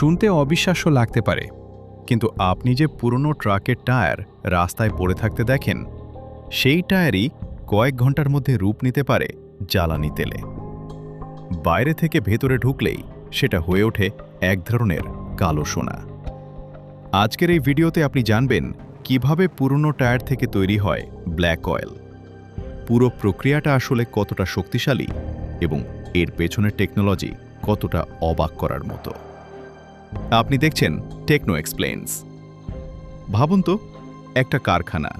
শুনতে অবিশ্বাস্য লাগতে পারে, কিন্তু আপনি যে পুরনো ট্রাকের টায়ার রাস্তায় পড়ে থাকতে দেখেন, সেই টায়ারই কয়েক ঘন্টার মধ্যে রূপ নিতে পারে জ্বালানি তেলে। বাইরে থেকে ভেতরে ঢুকলেই সেটা হয়ে ওঠে এক ধরনের কালো সোনা। আজকের এই ভিডিওতে আপনি জানবেন কিভাবে পুরনো টায়ার থেকে তৈরি হয় ব্ল্যাক অয়েল, পুরো প্রক্রিয়াটা আসলে কতটা শক্তিশালী এবং এর পেছনের টেকনোলজি কতটা অবাক করার মতো। আপনি দেখছেন টেকনো এক্সপ্লেইনস। ভাবুন তো, একটা কারখানা,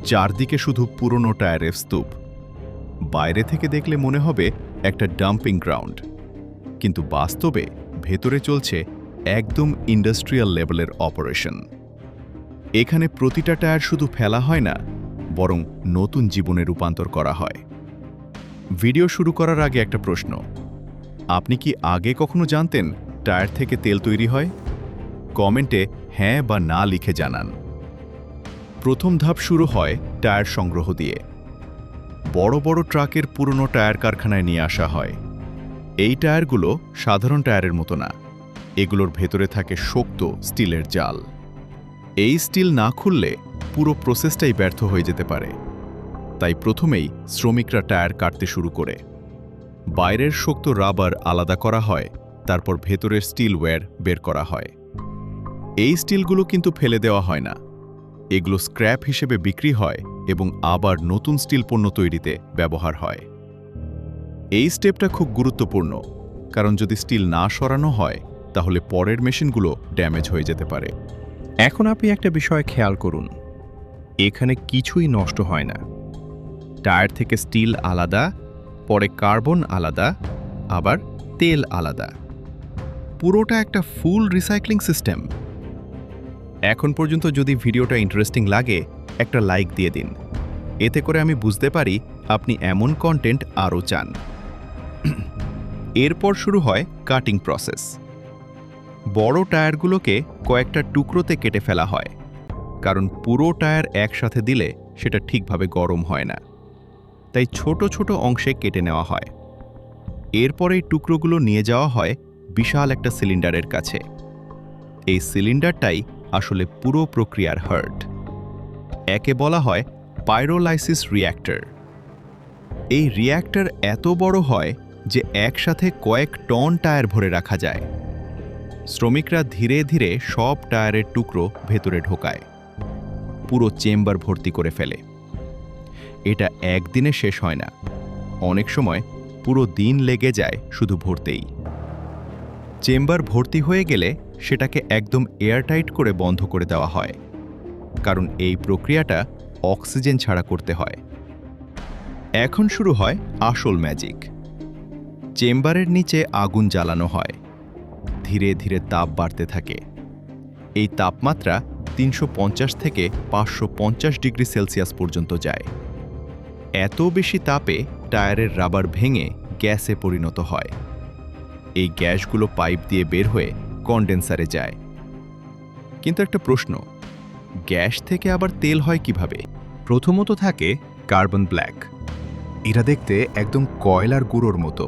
চারদিকে শুধু পুরনো টায়ারের স্তূপ। বাইরে থেকে দেখলে মনে হবে একটা ডাম্পিং গ্রাউন্ড, কিন্তু বাস্তবে ভেতরে চলছে একদম ইন্ডাস্ট্রিয়াল লেভেলের অপারেশন। এখানে প্রতিটা টায়ার শুধু ফেলা হয় না, বরং নতুন জীবনে রূপান্তর করা হয়। ভিডিও শুরু করার আগে একটা প্রশ্ন, আপনি কি আগে কখনো জানতেন টায়ার থেকে তেল তৈরি হয়? কমেন্টে হ্যাঁ বা না লিখে জানান। প্রথম ধাপ শুরু হয় টায়ার সংগ্রহ দিয়ে। বড় বড় ট্রাকের পুরনো টায়ার কারখানায় নিয়ে আসা হয়। এই টায়ারগুলো সাধারণ টায়ারের মতো না, এগুলোর ভেতরে থাকে শক্ত স্টিলের জাল। এই স্টিল না খুললে পুরো প্রসেসটাই ব্যর্থ হয়ে যেতে পারে। তাই প্রথমেই শ্রমিকরা টায়ার কাটতে শুরু করে। বাইরের শক্ত রাবার আলাদা করা হয়, তারপর ভেতরের স্টিল ওয়্যার বের করা হয়। এই স্টিলগুলো কিন্তু ফেলে দেওয়া হয় না, এগুলো স্ক্র্যাপ হিসেবে বিক্রি হয় এবং আবার নতুন স্টিল পণ্য তৈরিতে ব্যবহার হয়। এই স্টেপটা খুব গুরুত্বপূর্ণ, কারণ যদি স্টিল না সরানো হয় তাহলে পরের মেশিনগুলো ড্যামেজ হয়ে যেতে পারে। এখন আপনি একটা বিষয় খেয়াল করুন, এখানে কিছুই নষ্ট হয় না। টায়ার থেকে স্টিল আলাদা, পরে কার্বন আলাদা, আবার তেল আলাদা। পুরোটা একটা ফুল রিসাইক্লিং সিস্টেম। এখন পর্যন্ত যদি ভিডিওটা ইন্টারেস্টিং লাগে, একটা লাইক দিয়ে দিন। এতে করে আমি বুঝতে পারি আপনি এমন কন্টেন্ট আরও চান। এরপর শুরু হয় কাটিং প্রসেস। বড় টায়ারগুলোকে কয়েকটা টুকরোতে কেটে ফেলা হয়, কারণ পুরো টায়ার একসাথে দিলে সেটা ঠিকভাবে গরম হয় না। তাই ছোট ছোট অংশে কেটে নেওয়া হয়। এরপর এই টুকরোগুলো নিয়ে যাওয়া হয় বিশাল একটা সিলিন্ডারের কাছে। এই সিলিন্ডারটাই আসলে পুরো প্রক্রিয়ার হার্ট। একে বলা হয় পাইরোলাইসিস রিঅ্যাক্টর। এই রিঅ্যাক্টর এত বড় হয় যে একসাথে কয়েক টন টায়ার ভরে রাখা যায়। শ্রমিকরা ধীরে ধীরে সব টায়ারের টুকরো ভেতরে ঢোকায়, পুরো চেম্বার ভর্তি করে ফেলে। এটা একদিনে শেষ হয় না, অনেক সময় পুরো দিন লেগে যায় শুধু ভরতেই। চেম্বার ভর্তি হয়ে গেলে সেটাকে একদম এয়ারটাইট করে বন্ধ করে দেওয়া হয়, কারণ এই প্রক্রিয়াটা অক্সিজেন ছাড়া করতে হয়। এখন শুরু হয় আসল ম্যাজিক। চেম্বারের নিচে আগুন জ্বালানো হয়, ধীরে ধীরে তাপ বাড়তে থাকে। এই তাপমাত্রা 350 থেকে 550 ডিগ্রি সেলসিয়াস পর্যন্ত যায়। এত বেশি তাপে টায়ারের রাবার ভেঙে গ্যাসে পরিণত হয়। এই গ্যাসগুলো পাইপ দিয়ে বের হয়ে কন্ডেন্সারে যায়। কিন্তু একটা প্রশ্ন, গ্যাস থেকে আবার তেল হয় কিভাবে? প্রথমত থাকে কার্বন ব্ল্যাক। এরা দেখতে একদম কয়লার গুঁড়োর মতো।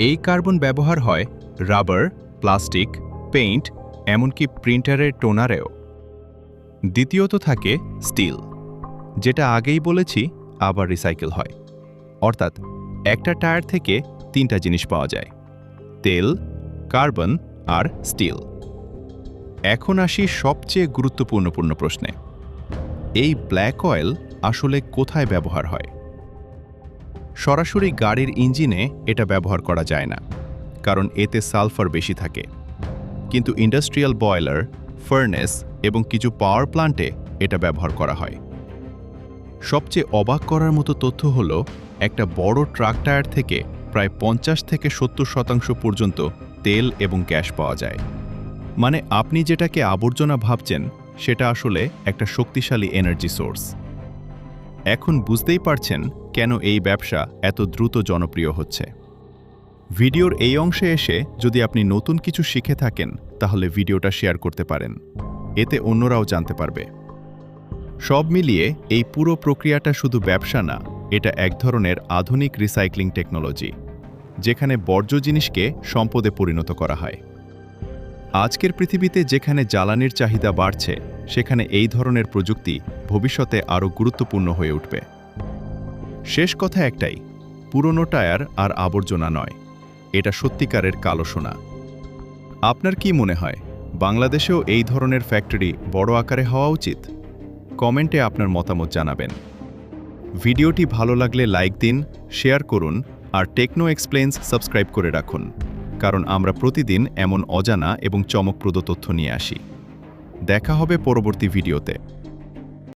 এই কার্বন ব্যবহার হয় রাবার, প্লাস্টিক, পেইন্ট, এমনকি প্রিন্টারের টোনারেও। দ্বিতীয়ত থাকে স্টিল, যেটা আগেই বলেছি আবার রিসাইকেল হয়। অর্থাৎ একটা টায়ার থেকে তিনটা জিনিস পাওয়া যায়: তেল, কার্বন আর স্টিল। এখন আসি সবচেয়ে গুরুত্বপূর্ণ প্রশ্নে। এই ব্ল্যাক অয়েল আসলে কোথায় ব্যবহার হয়? সরাসরি গাড়ির ইঞ্জিনে এটা ব্যবহার করা যায় না, কারণ এতে সালফার বেশি থাকে। কিন্তু ইন্ডাস্ট্রিয়াল বয়লার, ফার্নেস এবং কিছু পাওয়ার প্ল্যান্টে এটা ব্যবহার করা হয়। সবচেয়ে অবাক করার মতো তথ্য হল, একটা বড় ট্রাক টায়ার থেকে প্রায় 50 থেকে 70% পর্যন্ত তেল এবং গ্যাস পাওয়া যায়। মানে আপনি যেটাকে আবর্জনা ভাবছেন, সেটা আসলে একটা শক্তিশালী এনার্জি সোর্স। এখন বুঝতেই পারছেন কেন এই ব্যবসা এত দ্রুত জনপ্রিয় হচ্ছে। ভিডিওর এই অংশে এসে যদি আপনি নতুন কিছু শিখে থাকেন, তাহলে ভিডিওটা শেয়ার করতে পারেন, এতে অন্যরাও জানতে পারবে। সব মিলিয়ে এই পুরো প্রক্রিয়াটা শুধু ব্যবসা না, এটা এক ধরনের আধুনিক রিসাইক্লিং টেকনোলজি, যেখানে বর্জ্য জিনিসকে সম্পদে পরিণত করা হয়। আজকের পৃথিবীতে যেখানে জ্বালানির চাহিদা বাড়ছে, সেখানে এই ধরনের প্রযুক্তি ভবিষ্যতে আরও গুরুত্বপূর্ণ হয়ে উঠবে। শেষ কথা একটাই, পুরনো টায়ার আর আবর্জনা নয়, এটা সত্যিকারের কালো সোনা। আপনার কি মনে হয়, বাংলাদেশেও এই ধরনের ফ্যাক্টরি বড় আকারে হওয়া উচিত? কমেন্টে আপনার মতামত জানাবেন। ভিডিওটি ভালো লাগলে লাইক দিন, শেয়ার করুন আর টেকনো এক্সপ্লেইনস সাবস্ক্রাইব করে রাখুন, কারণ আমরা প্রতিদিন এমন অজানা এবং চমকপ্রদ তথ্য নিয়ে আসি। দেখা হবে পরবর্তী ভিডিওতে।